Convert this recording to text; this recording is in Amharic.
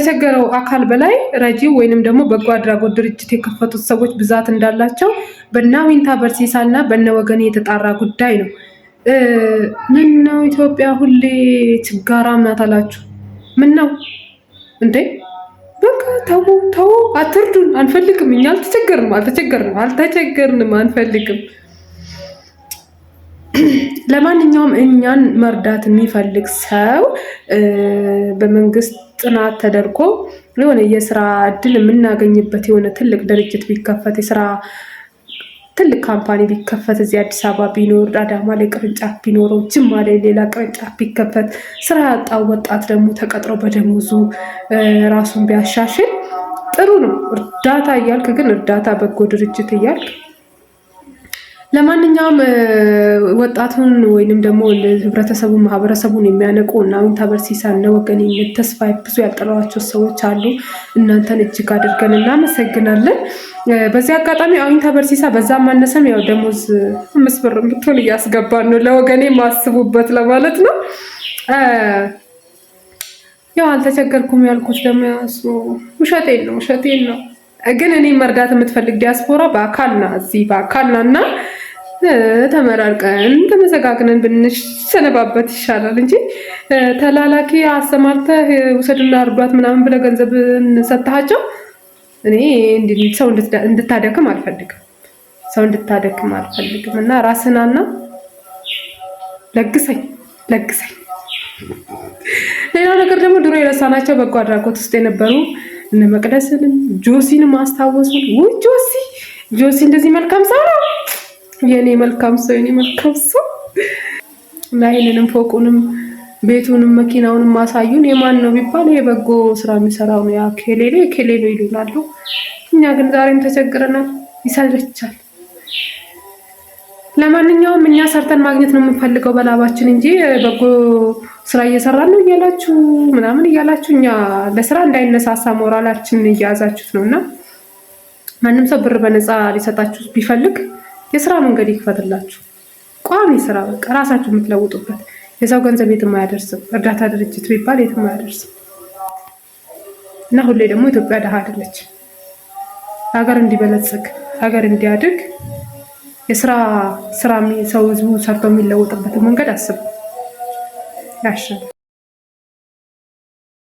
ከተቸገረው አካል በላይ ረጂ ወይንም ደግሞ በጎ አድራጎት ድርጅት የከፈቱት ሰዎች ብዛት እንዳላቸው በእነ አዊንታ በርሲሳና በእነ ወገኔ የተጣራ ጉዳይ ነው። ምን ነው ኢትዮጵያ ሁሌ ችጋራም ናት አላችሁ? ምን ነው እንዴ? በቃ ተው አትርዱን፣ አንፈልግም። እኛ አልተቸገርንም፣ አንፈልግም። ለማንኛውም እኛን መርዳት የሚፈልግ ሰው በመንግስት ጥናት ተደርጎ የሆነ የስራ እድል የምናገኝበት የሆነ ትልቅ ድርጅት ቢከፈት፣ የስራ ትልቅ ካምፓኒ ቢከፈት፣ እዚህ አዲስ አበባ ቢኖር፣ አዳማ ላይ ቅርንጫፍ ቢኖረው፣ ጅማ ላይ ሌላ ቅርንጫፍ ቢከፈት፣ ስራ ያጣው ወጣት ደግሞ ተቀጥሮ በደሞዙ ራሱን ቢያሻሽል ጥሩ ነው። እርዳታ እያልክ ግን እርዳታ በጎ ድርጅት እያልክ ለማንኛውም ወጣቱን ወይንም ደግሞ ህብረተሰቡን ማህበረሰቡን የሚያነቁ እና አዊንታ በርሲሳ እነ ወገኔ ተስፋ ብዙ ያልጠራዋቸው ሰዎች አሉ። እናንተን እጅግ አድርገን እናመሰግናለን። በዚህ አጋጣሚ አዊንታ በርሲሳ በዛም ማነሰም ያው ደሞዝ 5 ብር ብትሆን እያስገባን ነው። ለወገኔ ማስቡበት ለማለት ነው። ያው አልተቸገርኩም ያልኩት ደግሞ ውሸቴን ነው። ግን እኔ መርዳት የምትፈልግ ዲያስፖራ በአካልና እዚህ በአካልና እና ተመራርቀን ተመሰጋግነን ብንሰነባበት ይሻላል እንጂ ተላላኪ አሰማርተህ ውሰድና እርዷት ምናምን ብለህ ገንዘብ ሰጥሃቸው እኔ ሰው እንድታደክም አልፈልግም። እና ራስናና ለግሰኝ። ሌላው ነገር ደግሞ ድሮ የረሳናቸው በጎ አድራጎት ውስጥ የነበሩ እነ መቅደስንም ጆሲንም አስታወሱ። ወይ ጆሲ እንደዚህ መልካም ሰው ነው። የኔ መልካም ሰው እና ይሄንንም ፎቁንም ቤቱንም መኪናውንም ማሳዩን የማን ነው ቢባል የበጎ ስራ የሚሰራው ነው። ያ ከሌሎ ይሉናሉ። እኛ ግን ዛሬም ተቸግረናል። ይሰለቻል። ለማንኛውም እኛ ሰርተን ማግኘት ነው የምንፈልገው በላባችን እንጂ በጎ ስራ እየሰራን ነው እያላችሁ እኛ ለስራ እንዳይነሳሳ ሞራላችንን እያያዛችሁት ነውና ማንም ሰው ብር በነፃ ሊሰጣችሁ ቢፈልግ የስራ መንገድ ይክፈትላችሁ። ቋሚ ስራ በቃ ራሳችሁ የምትለውጡበት። የሰው ገንዘብ የትም አያደርስም። እርዳታ ድርጅት ቢባል የትም አያደርስም። እና ሁሌ ደግሞ ኢትዮጵያ ደሃ አይደለች። ሀገር እንዲበለጽግ ሀገር እንዲያድግ የስራ ሰው ህዝቡ ሰርቶ የሚለወጥበትን መንገድ አስቡ። ያሻል።